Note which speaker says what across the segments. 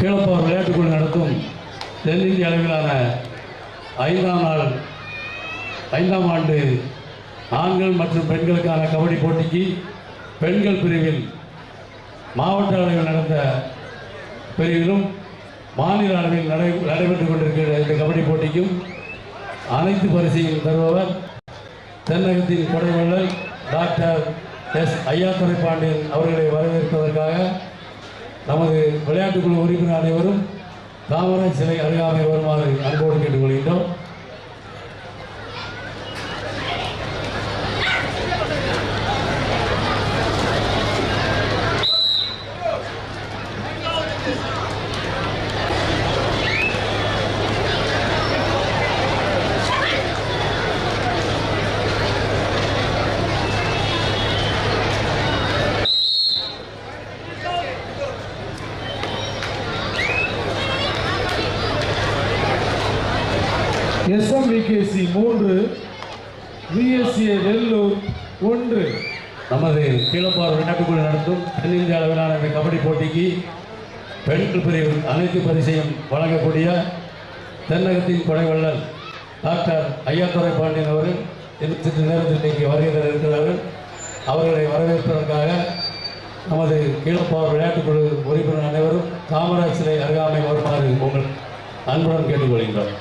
Speaker 1: கீழப்பார் விளையாட்டுக்குழு நடத்தும் தென்னிந்திய அளவிலான 5ஆம் ஆண்டு ஆண்கள் மற்றும் பெண்களுக்கான கபடி போட்டிக்கு பெண்கள் பிரிவில் மாவட்ட அளவில் நடந்த பிரிவிலும் மாநில அளவில் நடைபெற்றுக் கொண்டிருக்கிற இந்த கபடி போட்டிக்கும் அனைத்து பரிசையும் தருபவர் தென்னகத்தின் கொடைவள்ளல் டாக்டர் எஸ். ஐயாத்துரை பாண்டியன் அவர்களை வரவேற்பதற்காக நமது விளையாட்டுக்குழு உறுப்பினர் அனைவரும் காமராஜ் சிலை அருகாமை வருமாறு அன்போடு கேட்டுக்கொள்கின்றோம்.
Speaker 2: SMVKC 3 VSA Vellore 1.
Speaker 1: நமது கீழப்பார் விளையாட்டுக்குழு நடத்தும் தென்னிந்திய அளவிலான இந்த கபடி போட்டிக்கு பெண்கள் பிரிவில் அனைத்து பரிசையும் வழங்கக்கூடிய தென்னகத்தின் கொடைவள்ளல் டாக்டர் ஐயாத்துரை பாண்டியன் அவர்கள் இந்த நேரத்தில் இன்றைக்கு வருகை இருக்கிறார்கள். அவர்களை வரவேற்பதற்காக நமது கீழப்பார் விளையாட்டுக்குழு உறுப்பினர் அனைவரும் காமராஜ் சிலை அருகாமை வருமாறு உங்கள் அன்புடன் கேட்டுக்கொள்கின்றோம்.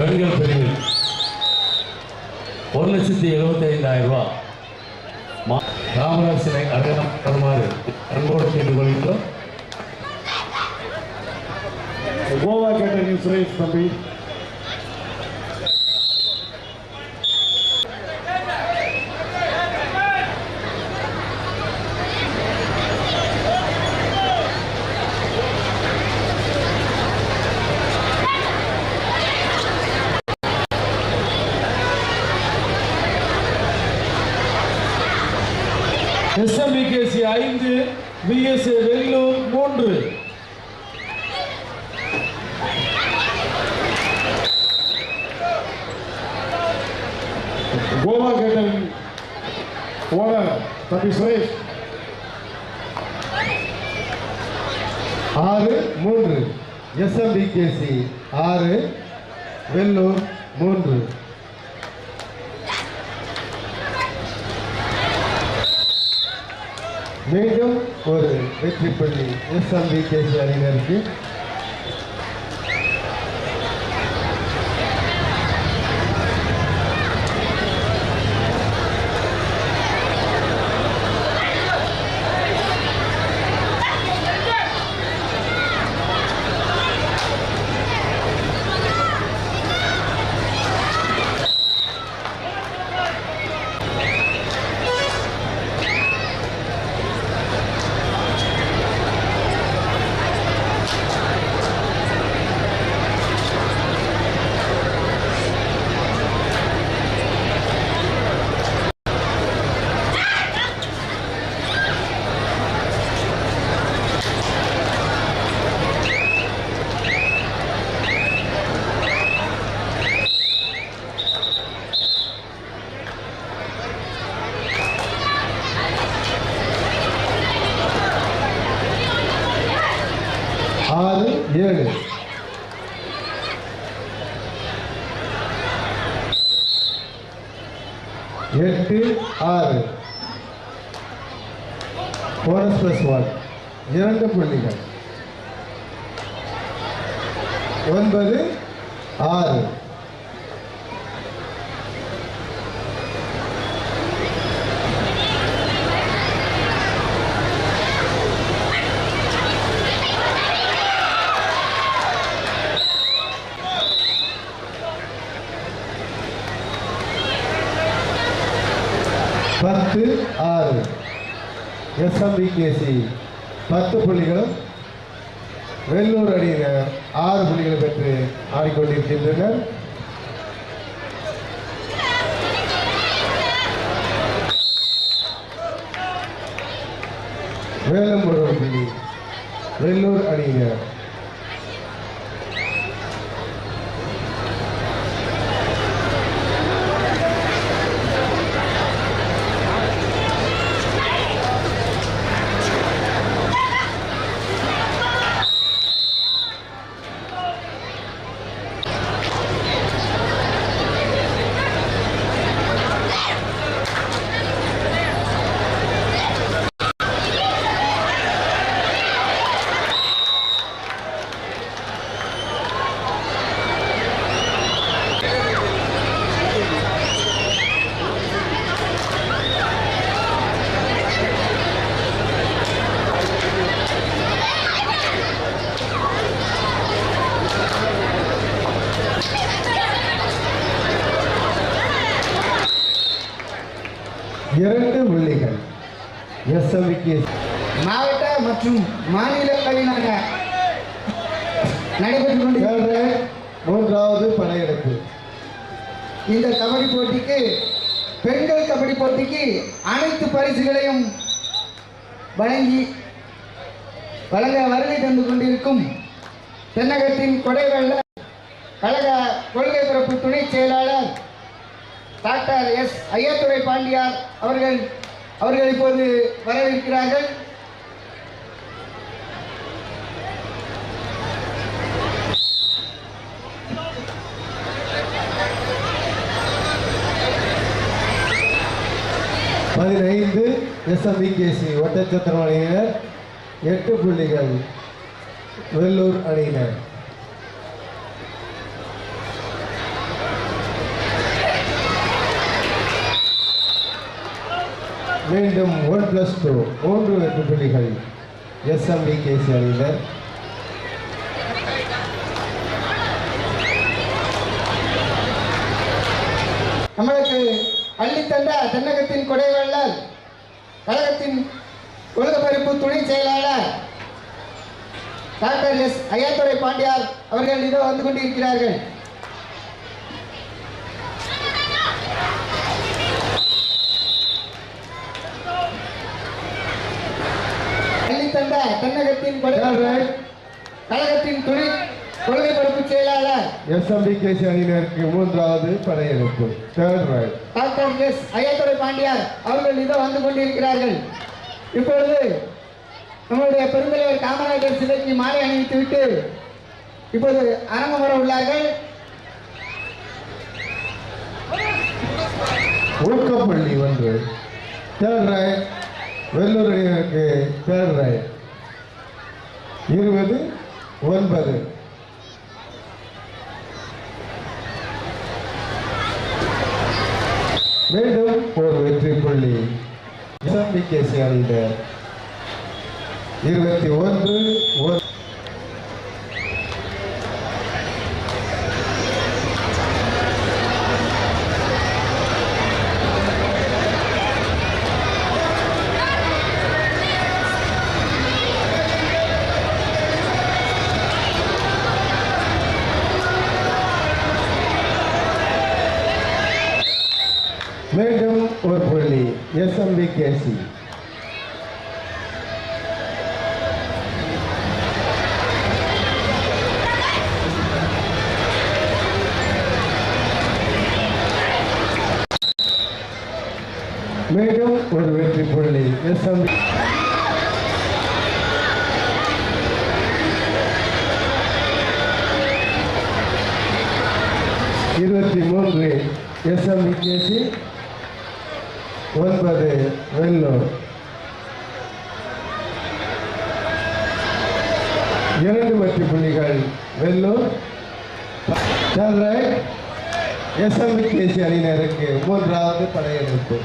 Speaker 1: பெண்கள் பிரிவில் 1,75,000 ரூபாய் காமராஜ் சிலை அருகாமை வருமாறு அன்போடு கேட்டுக்கொள்கின்றோம்.
Speaker 2: கோவா கேட்டரிங் சுரேஷ் தம்பி. SMVKC 5 VSA Vellore 3. Goa catering owner தம்பி சுரேஷ்
Speaker 3: 6-3 SMVKC 6 வெல்லூர் 3. மீண்டும் ஒரு வெற்றி புள்ளி SMVKC அணியினருக்கு. ஆறு 7 8-6 போனஸ் பிளஸ் 1 2 புள்ளிகள் 9-6 10-6 SMVKC 10 புள்ளிகளும் வெல்லூர் அணியினர் 6 புள்ளிகள் பெற்று ஆடிக்கொண்டிருக்கின்றனர். மேலும் ஒரு புள்ளி வெள்ளூர் அணியினர். இரண்டு புள்ளிகள் எஸ்எம்விக்கு.
Speaker 4: மாவட்ட மற்றும் மாநில அளவிலான நடைபெற்றுக் கொண்டிருக்கிற
Speaker 3: மூன்றாவது படையெடுப்பு.
Speaker 4: இந்த கபடி போட்டிக்கு, பெண்கள் கபடி போட்டிக்கு அனைத்து பரிசுகளையும் வழங்க வருகை தந்து கொண்டிருக்கும் தென்னகத்தின் கொடைவெள்ள கழக கொள்கை பரப்பு துணை செயலாளர் டாக்டர் எஸ் ஐயாத்துரை பாண்டியார் அவர்கள் இப்போது வரவிருக்கிறார்கள்.
Speaker 3: எஸ்எம்விகேசி ஒட்டச்சத்திரம் அணியினர் 8 புள்ளிகள் வெள்ளூர் அணியினர். மீண்டும் 1+2 3 8 புள்ளிகள் எஸ்எம்விகேசி அணியினர்.
Speaker 4: நம்மளுக்கு அள்ளித்தந்த தென்னகத்தின் கொடைவள்ளல் கழகத்தின் கொள்கைப்பறிப்பு துணை செயலாளர் டாக்டர் எஸ் ஐயாத்துரை பாண்டியார் அவர்கள் இதோ வந்து கொண்டிருக்கிறார்கள். அள்ளித்தந்த தென்னகத்தின் கழகத்தின் துணை கொள்கை பொறுப்பு செயலாளர்
Speaker 3: எஸ்எம்விகேசி அணியினருக்கு 3வது படையெடுப்பு.
Speaker 4: டாக்டர் எஸ் ஐயாத்துரை பாண்டியார் அவர்கள் இதோ வந்து கொண்டிருக்கிறார்கள். இப்பொழுது நம்முடைய பெருந்தலைவர் காமராஜர் சிலைக்கு மாலை அணிவித்துவிட்டு இப்போது அரங்கம் வர உள்ளார்கள்.
Speaker 3: ஊக்கப்பள்ளி 1 தேர்ட் ரைட் வெள்ளூர் அணியினருக்கு தேர்ட் ரைட் 20-9. மீண்டும் ஒரு வெற்றி புள்ளி எஸ்எம்விகேசி அணியினர் 21-1. மீண்டும் ஒரு புள்ளி எஸ்எம்விகேசி. மீண்டும் ஒரு வெற்றி புள்ளி எஸ்எம்வி. எஸ்எம்விகேசி 9 வெள்ளூர். 2 வெற்றி புள்ளிகள் வெள்ளூர். எஸ்எம்விகேசி அணியினருக்கு 3வது படையெடுப்பு.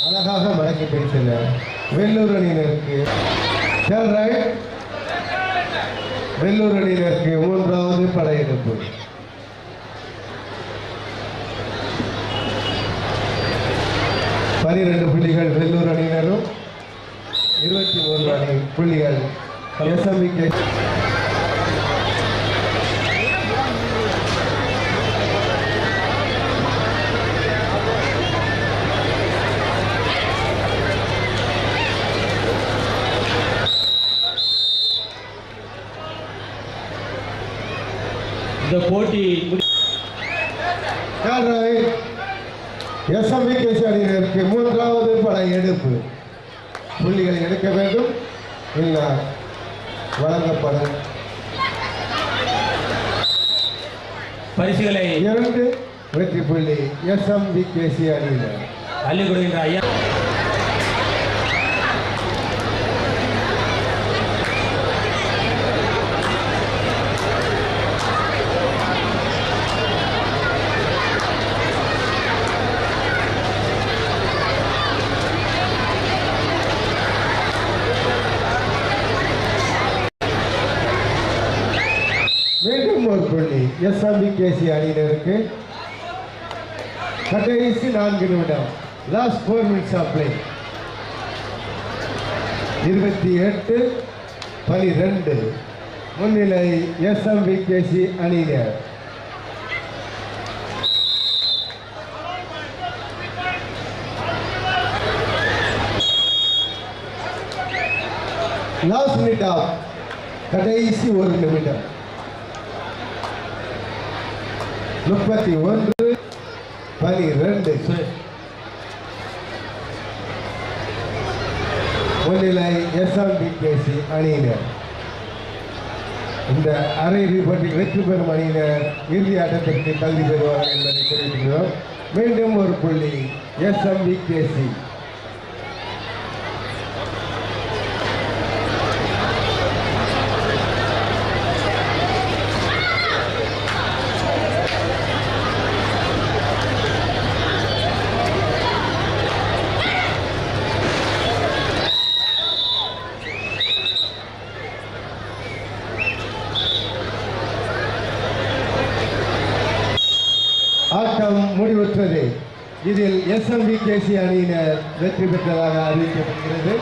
Speaker 3: அழகாக மடக்கி பிடித்தன வெள்ளூர் அணியினருக்கு வெள்ளூர் அணியினருக்கு 3வது படையெடுப்பு. பன்னிரண்டு புள்ளிகள் வெள்ளூர் அணியினரும் 23 புள்ளிகள் SMBK
Speaker 1: இந்த போட்டி
Speaker 3: SMBK அணியினருக்கு மூன்றாவது படை எடுப்பு புள்ளிகளை எடுக்க வேண்டும் இல்லை வழங்கப்படும்
Speaker 1: பரிசுகளை
Speaker 3: 2 வெற்றி புள்ளி SMBK அணியினர்
Speaker 1: அள்ளி கொடுக்கின்ற ஐயா
Speaker 3: மீண்டும் ஒரு புள்ளி SMBK அணியினருக்கு கடைசி 4 நிமிடம் லாஸ்ட் 4 minutes ஆஃப் பிளே 28-12 முன்னிலை SMBK அணியினர் லாஸ்ட் மினிட் ஆஃப் கடைசி 1 நிமிடம் 31-12 முன்னிலை SMBK அணியினர் இந்த அரையிறுதி போட்டியில் வெற்றி பெறும் அணியினர் இறுதி ஆட்டத்திற்கு தகுதி பெறுவார்கள் என்பதை தெரிவிக்கிறோம். மீண்டும் ஒரு புள்ளி SMBK ஆட்டம் முடிவுற்றது. இதில் SMBK அணியினர் வெற்றி பெற்றதாக அறிவிக்கப்படுகிறது.